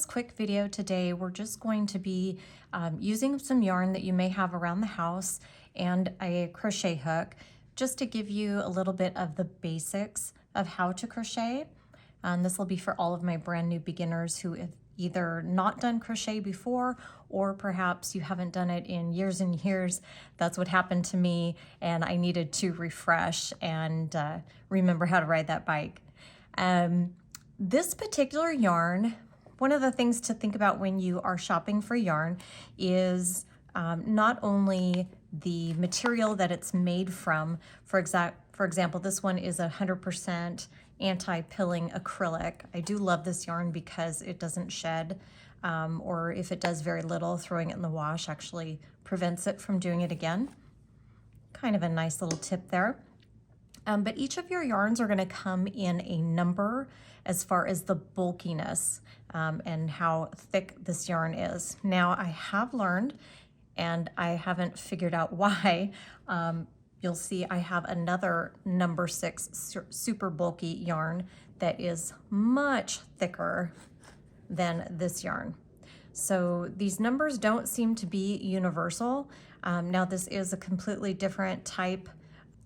this quick video today, we're just going to be using some yarn that you may have around the house and a crochet hook just to give you a little bit of the basics of how to crochet. This will be for all of my brand new beginners who have either not done crochet before or perhaps you haven't done it in years and years. That's what happened to me, and I needed to refresh and remember how to ride that bike. This particular yarn, one of the things to think about when you are shopping for yarn is not only the material that it's made from. For example, this one is 100% anti-pilling acrylic. I do love this yarn because it doesn't shed, or if it does very little, throwing it in the wash actually prevents it from doing it again. Kind of a nice little tip there. But each of your yarns are going to come in a number as far as the bulkiness and how thick this yarn is. Now, I have learned, and I haven't figured out why, you'll see I have another number 6 super bulky yarn that is much thicker than this yarn. So these numbers don't seem to be universal. Now, this is a completely different type.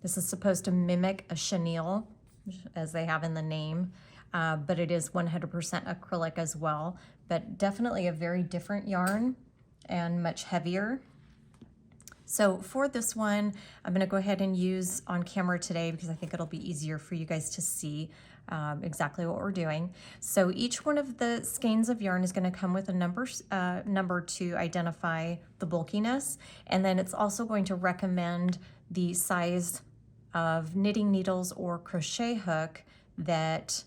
This is supposed to mimic a chenille, as they have in the name, but it is 100% acrylic as well, but definitely a very different yarn and much heavier. So for this one, I'm going to go ahead and use on camera today because I think it'll be easier for you guys to see exactly what we're doing. So each one of the skeins of yarn is going to come with a number to identify the bulkiness, and then it's also going to recommend the size of knitting needles or crochet hook that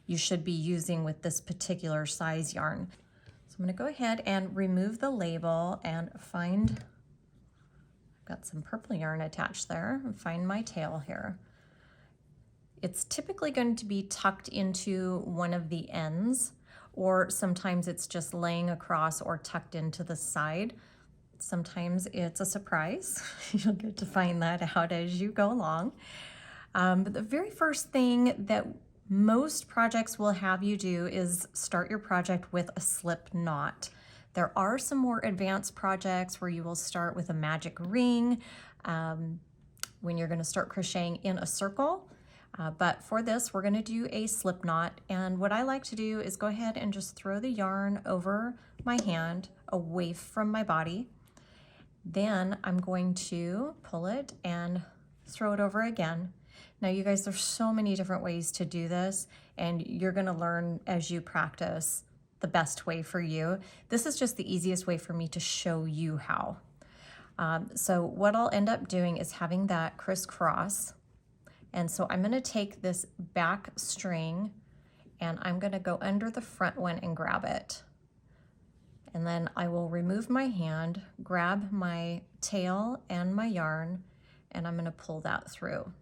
you should be using with this particular size yarn. So I'm going to go ahead and remove the label and find, I've got some purple yarn attached there, and find my tail here. It's typically going to be tucked into one of the ends, or sometimes it's just laying across or tucked into the side. Sometimes it's a surprise. You'll get to find that out as you go along. But the very first thing that most projects will have you do is start your project with a slip knot. There are some more advanced projects where you will start with a magic ring when you're going to start crocheting in a circle. But for this, we're going to do a slip knot. And what I like to do is go ahead and just throw the yarn over my hand away from my body. Then I'm going to pull it and throw it over again. Now, you guys, there's so many different ways to do this, and you're going to learn as you practice the best way for you. This is just the easiest way for me to show you how. So what I'll end up doing is having that crisscross. And so I'm going to take this back string and I'm going to go under the front one and grab it. And then I will remove my hand, grab my tail and my yarn, and I'm going to pull that through.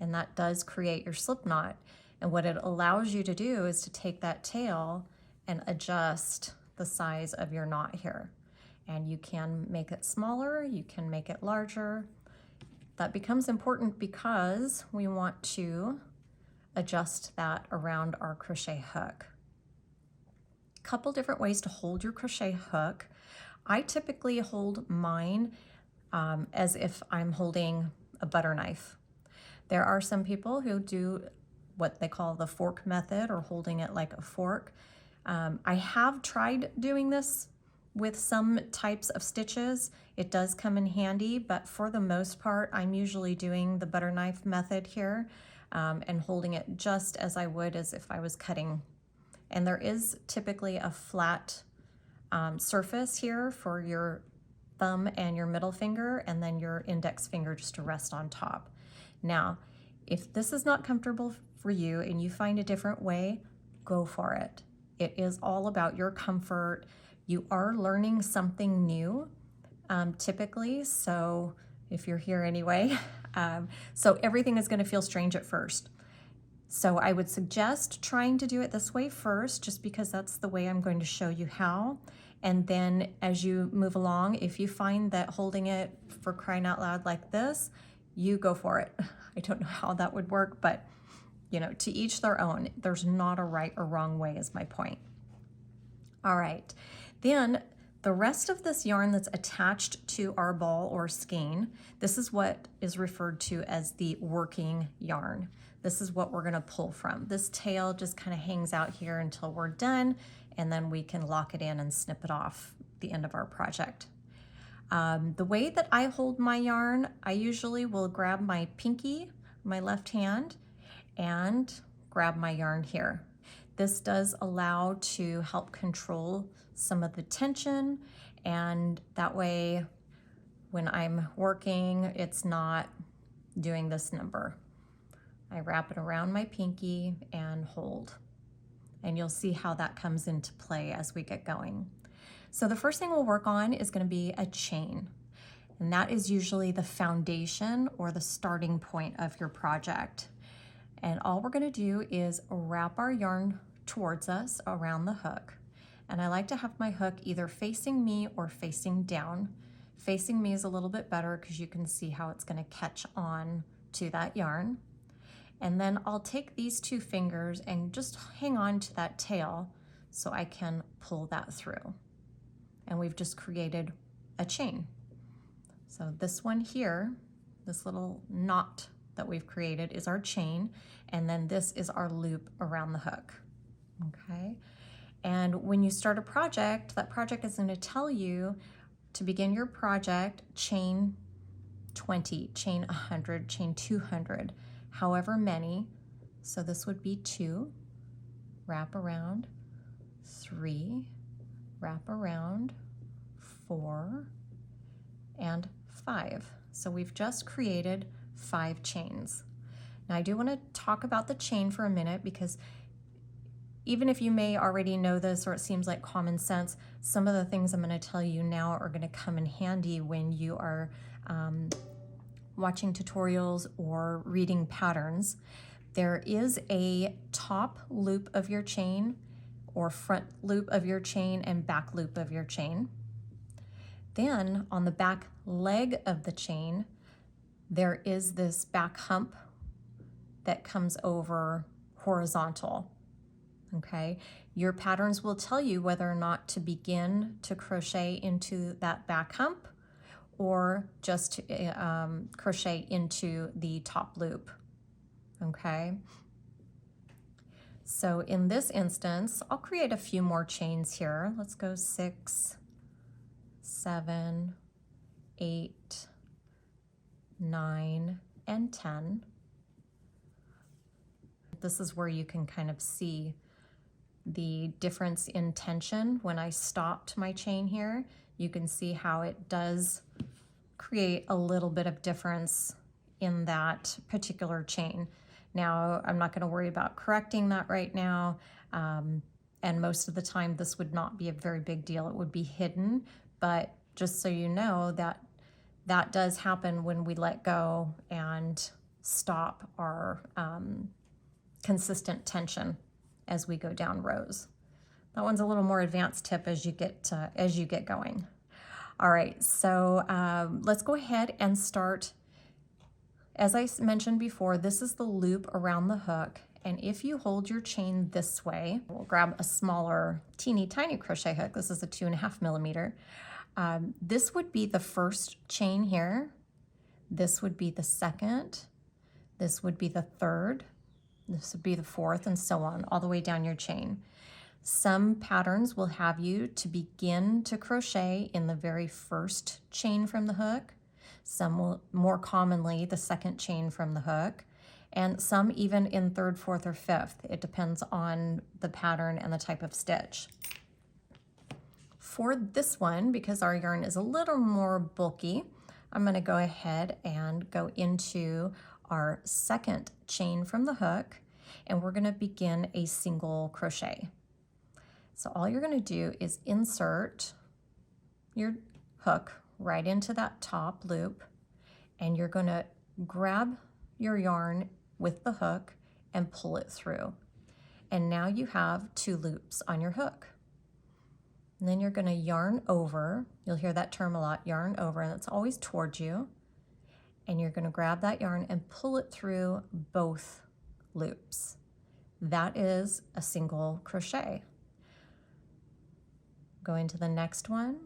And that does create your slip knot. And what it allows you to do is to take that tail and adjust the size of your knot here. And you can make it smaller, you can make it larger. That becomes important because we want to adjust that around our crochet hook. Couple different ways to hold your crochet hook. I typically hold mine as if I'm holding a butter knife. There are some people who do what they call the fork method, or holding it like a fork. I have tried doing this with some types of stitches. It does come in handy, but for the most part, I'm usually doing the butter knife method here and holding it just as I would as if I was cutting. And there is typically a flat surface here for your thumb and your middle finger, and then your index finger just to rest on top. Now, if this is not comfortable for you and you find a different way, go for it. It is all about your comfort. You are learning something new, typically, so if you're here anyway. So everything is going to feel strange at first. So I would suggest trying to do it this way first, just because that's the way I'm going to show you how. And then as you move along, if you find that holding it, for crying out loud, like this, you go for it. I don't know how that would work, but you know, to each their own. There's not a right or wrong way is my point. All right, then the rest of this yarn that's attached to our ball or skein, this is what is referred to as the working yarn. This is what we're gonna pull from. This tail just kind of hangs out here until we're done, and then we can lock it in and snip it off at the end of our project. The way that I hold my yarn, I usually will grab my pinky, my left hand, and grab my yarn here. This does allow to help control some of the tension, and that way when I'm working, it's not doing this number. I wrap it around my pinky and hold, and you'll see how that comes into play as we get going. So the first thing we'll work on is going to be a chain, and that is usually the foundation or the starting point of your project. And all we're going to do is wrap our yarn towards us around the hook. And I like to have my hook either facing me or facing down. Facing me is a little bit better because you can see how it's going to catch on to that yarn. And then I'll take these two fingers and just hang on to that tail so I can pull that through. And we've just created a chain. So this one here, this little knot that we've created is our chain, and then this is our loop around the hook, okay? And when you start a project, that project is going to tell you to begin your project, chain 20, chain 100, chain 200, however many. So this would be 2, wrap around, 3, wrap around, 4, and 5. So we've just created 5 chains. Now I do want to talk about the chain for a minute, because even if you may already know this or it seems like common sense, some of the things I'm going to tell you now are going to come in handy when you are watching tutorials or reading patterns. There is a top loop of your chain, or front loop of your chain, and back loop of your chain. Then on the back leg of the chain, there is this back hump that comes over horizontal, okay? Your patterns will tell you whether or not to begin to crochet into that back hump or just crochet into the top loop, okay? So in this instance, I'll create a few more chains here. Let's go 6, 7, 8, 9, and 10. This is where you can kind of see the difference in tension. When I stopped my chain here, you can see how it does create a little bit of difference in that particular chain. Now, I'm not going to worry about correcting that right now, and most of the time this would not be a very big deal. It would be hidden, but just so you know that that does happen when we let go and stop our consistent tension as we go down rows. That one's a little more advanced tip as you get going. All right, so let's go ahead and start. As I mentioned before, this is the loop around the hook, and if you hold your chain this way, we'll grab a smaller, teeny tiny crochet hook. This is a 2.5 millimeter. This would be the first chain here. This would be the second. This would be the third. This would be the fourth, and so on, all the way down your chain. Some patterns will have you to begin to crochet in the very first chain from the hook. Some will, more commonly, the second chain from the hook, and some even in third, fourth, or fifth. It depends on the pattern and the type of stitch. For this one, because our yarn is a little more bulky, I'm going to go ahead and go into our second chain from the hook, and we're going to begin a single crochet. So all you're going to do is insert your hook right into that top loop, and you're going to grab your yarn with the hook and pull it through. And now you have 2 loops on your hook. And then you're going to yarn over. You'll hear that term a lot, yarn over, and it's always towards you. And you're going to grab that yarn and pull it through both loops. That is a single crochet. Go into the next one,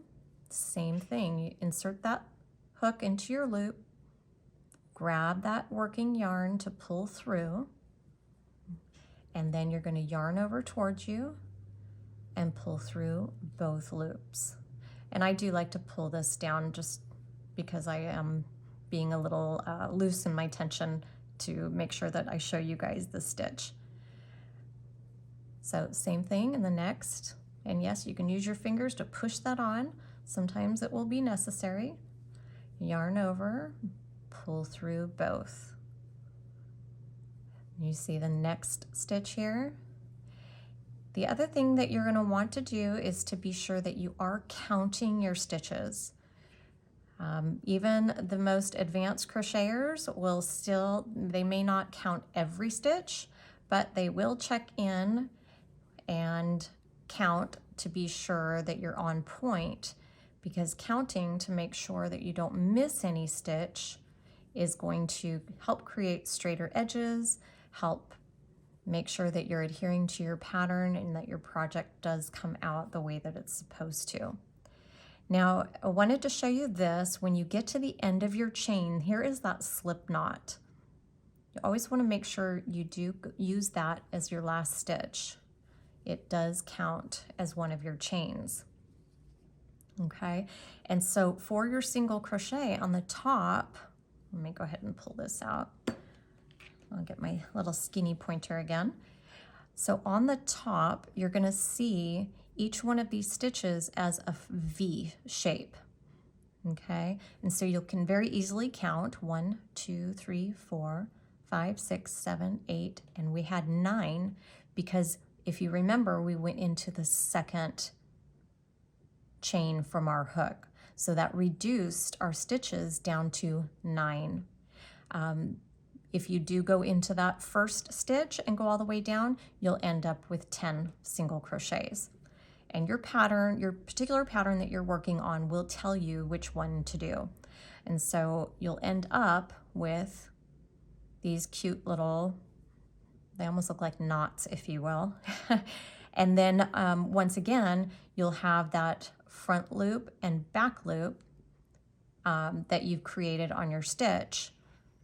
same thing. You insert that hook into your loop, grab that working yarn to pull through, and then you're going to yarn over towards you and pull through both loops. And I do like to pull this down just because I am being a little loose in my tension to make sure that I show you guys the stitch. So same thing in the next. And yes, you can use your fingers to push that on. Sometimes it will be necessary. Yarn over, pull through both. You see the next stitch here. The other thing that you're going to want to do is to be sure that you are counting your stitches. Even the most advanced crocheters will still, they may not count every stitch, but they will check in and count to be sure that you're on point, because counting to make sure that you don't miss any stitch is going to help create straighter edges, help make sure that you're adhering to your pattern and that your project does come out the way that it's supposed to. Now, I wanted to show you this. When you get to the end of your chain, here is that slip knot. You always want to make sure you do use that as your last stitch. It does count as one of your chains. Okay, and so for your single crochet on the top, let me go ahead and pull this out. I'll get my little skinny pointer again. So on the top, you're going to see each one of these stitches as a V shape. Okay, and so you can very easily count 1, 2, 3, 4, 5, 6, 7, 8, and we had 9 because if you remember, we went into the second chain from our hook. So that reduced our stitches down to 9. If you do go into that first stitch and go all the way down, you'll end up with 10 single crochets. And your pattern, your particular pattern that you're working on will tell you which one to do. And so you'll end up with these cute little, they almost look like knots, if you will. And then once again, you'll have that front loop and back loop that you've created on your stitch,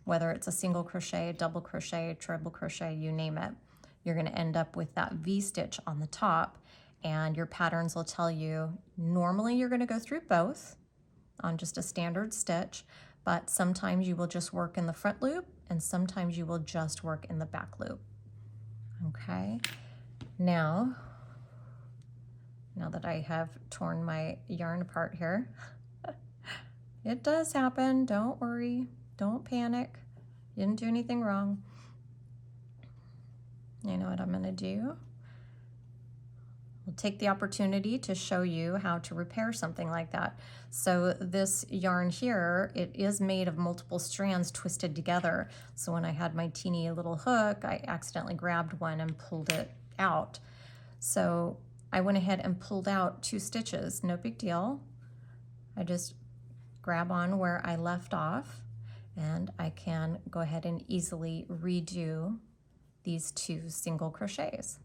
whether it's a single crochet, double crochet, treble crochet, you name it. You're going to end up with that V stitch on the top, and your patterns will tell you normally you're going to go through both on just a standard stitch, but sometimes you will just work in the front loop and sometimes you will just work in the back loop. Okay, now that I have torn my yarn apart here, it does happen, don't worry, don't panic, you didn't do anything wrong. You know what I'm going to do? We'll take the opportunity to show you how to repair something like that. So this yarn here, it is made of multiple strands twisted together. So when I had my teeny little hook, I accidentally grabbed one and pulled it out. So I went ahead and pulled out 2 stitches, no big deal. I just grab on where I left off, and I can go ahead and easily redo these 2 single crochets.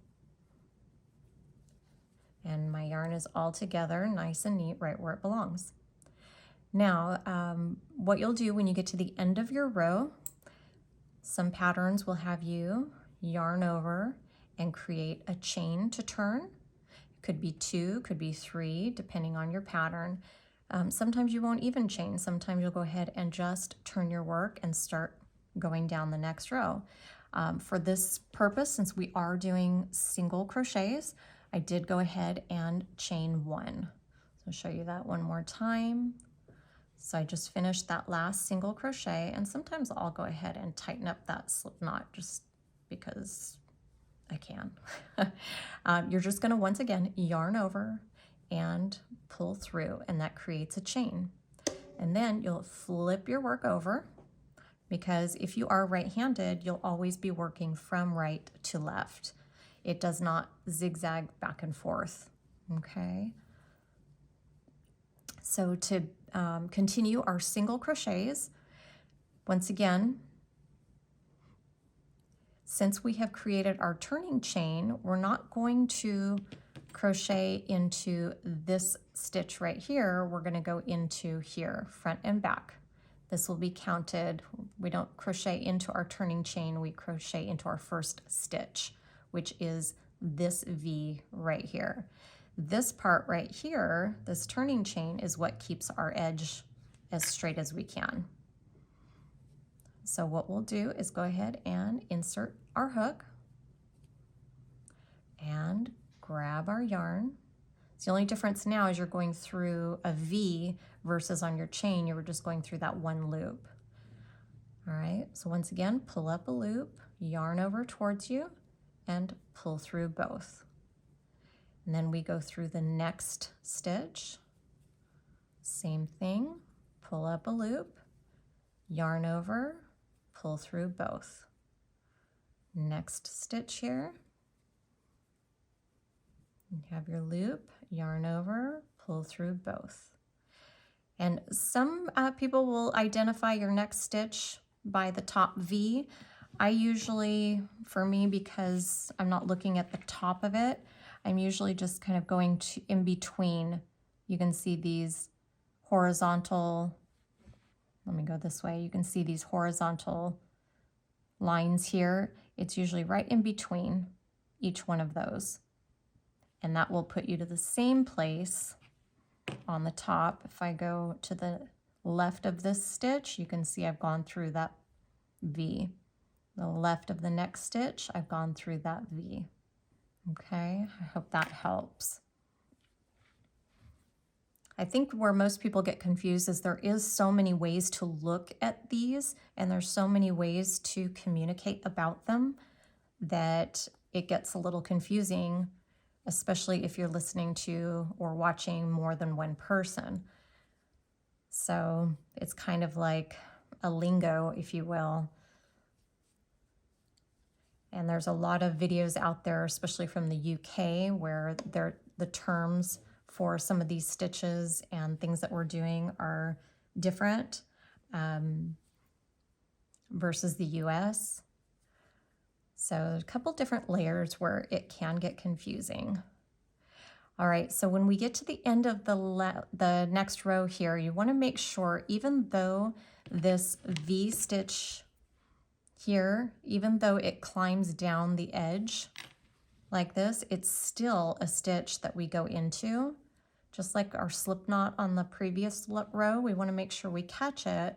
And my yarn is all together, nice and neat, right where it belongs. Now, what you'll do when you get to the end of your row, some patterns will have you yarn over and create a chain to turn. Could be 2, could be 3, depending on your pattern. Sometimes you won't even chain. Sometimes you'll go ahead and just turn your work and start going down the next row. For this purpose, since we are doing single crochets, I did go ahead and chain 1. So I'll show you that one more time. So I just finished that last single crochet, and sometimes I'll go ahead and tighten up that slip knot just because I can. You're just going to once again yarn over and pull through, and that creates a chain. And then you'll flip your work over, because if you are right-handed, you'll always be working from right to left. It does not zigzag back and forth, okay? So to continue our single crochets, once again, since we have created our turning chain, we're not going to crochet into this stitch right here, we're going to go into here, front and back. This will be counted. We don't crochet into our turning chain, we crochet into our first stitch, which is this V right here. This part right here, this turning chain, is what keeps our edge as straight as we can. So what we'll do is go ahead and insert our hook and grab our yarn. So the only difference now is you're going through a V versus on your chain, you were just going through that one loop. All right, so once again, pull up a loop, yarn over towards you, and pull through both. And then we go through the next stitch. Same thing, pull up a loop, yarn over, pull through both. Next stitch here. You have your loop, yarn over, pull through both. And some people will identify your next stitch by the top V. I usually, for me, because I'm not looking at the top of it, I'm usually just kind of going to in between. You can see these horizontal, let me go this way, you can see these horizontal lines here. It's usually right in between each one of those. And that will put you to the same place on the top. If I go to the left of this stitch, you can see I've gone through that V. The left of the next stitch, I've gone through that V. Okay, I hope that helps. I think where most people get confused is there is so many ways to look at these, and there's so many ways to communicate about them that it gets a little confusing, especially if you're listening to or watching more than one person. So it's kind of like a lingo, if you will. And there's a lot of videos out there, especially from the UK, where the terms for some of these stitches and things that we're doing are different versus the US. So a couple different layers where it can get confusing. All right, so when we get to the end of the next row here, you want to make sure, even though this V stitch here, even though it climbs down the edge like this, it's still a stitch that we go into. Just like our slip knot on the previous row, we want to make sure we catch it.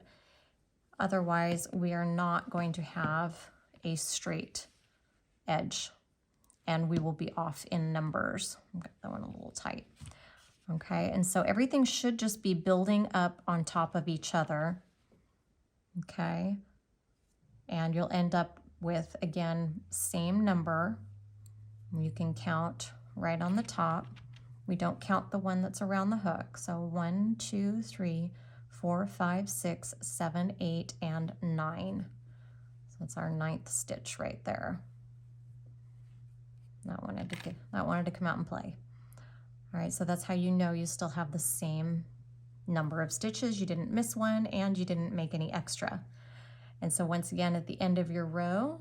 Otherwise, we are not going to have a straight edge and we will be off in numbers. Get that one a little tight. Okay, and so everything should just be building up on top of each other. Okay, and you'll end up with, again, same number. You can count right on the top. We don't count the one that's around the hook. So 1, 2, 3, 4, 5, 6, 7, 8, and 9. So that's our 9th stitch right there. That wanted to come out and play. All right, so that's how you know you still have the same number of stitches. You didn't miss one and you didn't make any extra. And so once again, at the end of your row,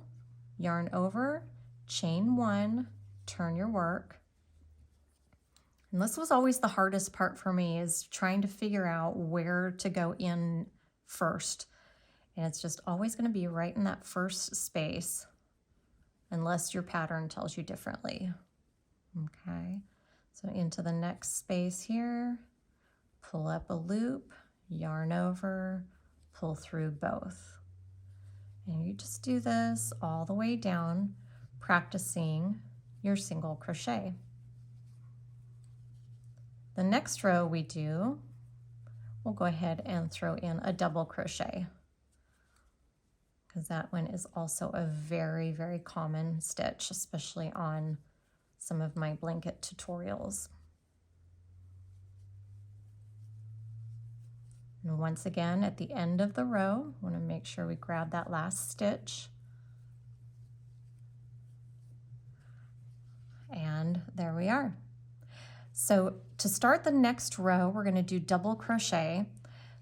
yarn over, chain 1, turn your work. And this was always the hardest part for me, is trying to figure out where to go in first. And it's just always going to be right in that first space, unless your pattern tells you differently. Okay, so into the next space here, pull up a loop, yarn over, pull through both. And you just do this all the way down, practicing your single crochet. The next row we do, we'll go ahead and throw in a double crochet, because that one is also a very, very common stitch, especially on some of my blanket tutorials. And once again, at the end of the row, we want to make sure we grab that last stitch. And there we are. So to start the next row, we're going to do double crochet.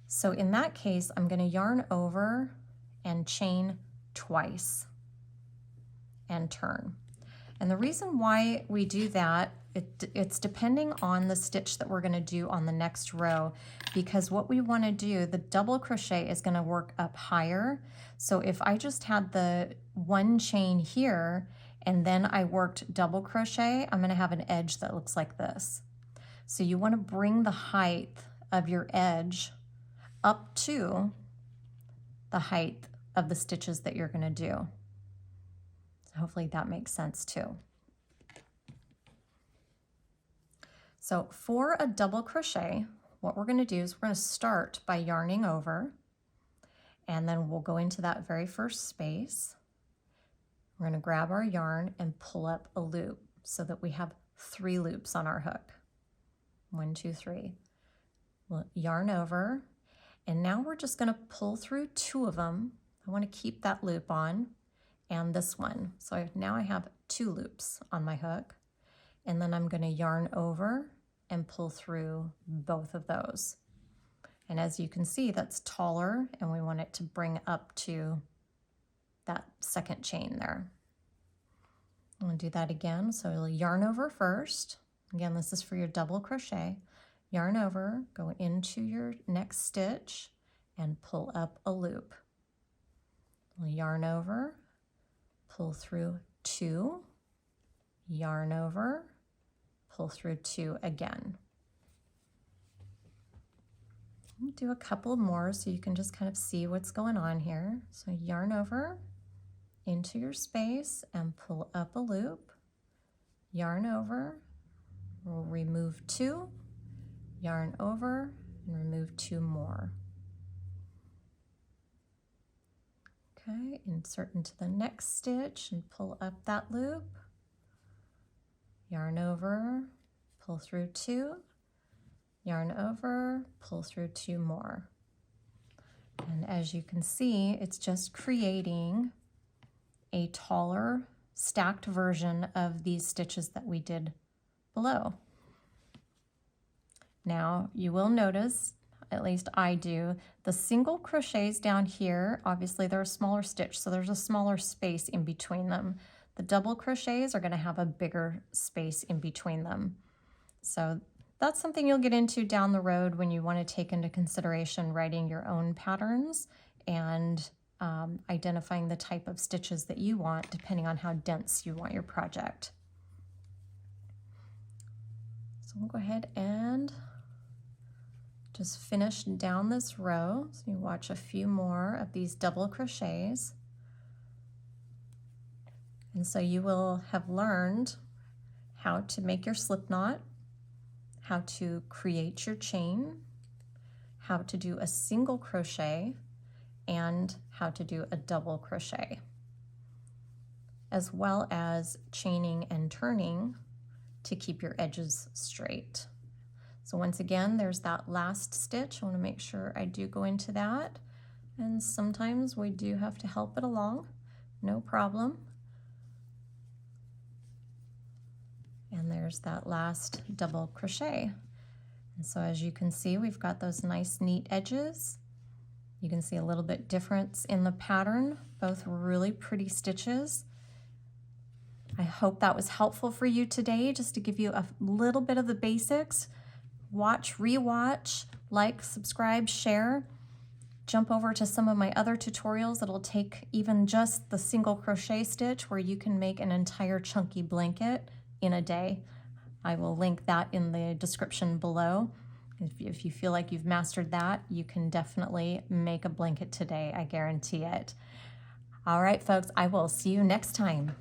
So in that case, I'm going to yarn over and chain twice and turn. And the reason why we do that It's depending on the stitch that we're going to do on the next row, because what we want to do, the double crochet is going to work up higher. So if I just had the one chain here and then I worked double crochet, I'm going to have an edge that looks like this. So you want to bring the height of your edge up to the height of the stitches that you're going to do. So hopefully that makes sense too. So for a double crochet, what we're going to do is we're going to start by yarning over, and then we'll go into that very first space. We're going to grab our yarn and pull up a loop so that we have 3 loops on our hook. 1, 2, 3. We'll yarn over, and now we're just going to pull through 2 of them. I want to keep that loop on and this one. So now I have 2 loops on my hook, and then I'm going to yarn over and pull through both of those. And as you can see, that's taller, and we want it to bring up to that second chain there. I'm going to do that again. So you'll yarn over first. Again, this is for your double crochet. Yarn over, go into your next stitch, and pull up a loop. We'll yarn over, pull through 2, yarn over, pull through 2 again. I'll do a couple more so you can just kind of see what's going on here. So yarn over into your space and pull up a loop, yarn over, we'll remove 2, yarn over, and remove 2 more. Okay, insert into the next stitch and pull up that loop, yarn over, pull through 2, yarn over, pull through 2 more. And as you can see, it's just creating a taller stacked version of these stitches that we did below. Now you will notice, at least I do, the single crochets down here, obviously they're a smaller stitch, so there's a smaller space in between them. The double crochets are going to have a bigger space in between them. So that's something you'll get into down the road when you want to take into consideration writing your own patterns and identifying the type of stitches that you want depending on how dense you want your project. So we'll go ahead and just finish down this row. So you watch a few more of these double crochets. And so you will have learned how to make your slip knot, how to create your chain, how to do a single crochet, and how to do a double crochet, as well as chaining and turning to keep your edges straight. So once again, there's that last stitch. I want to make sure I do go into that, and sometimes we do have to help it along, no problem. And there's that last double crochet. And so as you can see, we've got those nice neat edges. You can see a little bit difference in the pattern, both really pretty stitches. I hope that was helpful for you today, just to give you a little bit of the basics. Watch, rewatch, like, subscribe, share. Jump over to some of my other tutorials that'll take even just the single crochet stitch where you can make an entire chunky blanket in a day. I will link that in the description below. If you feel like you've mastered that, you can definitely make a blanket today, I guarantee it. All right, folks, I will see you next time.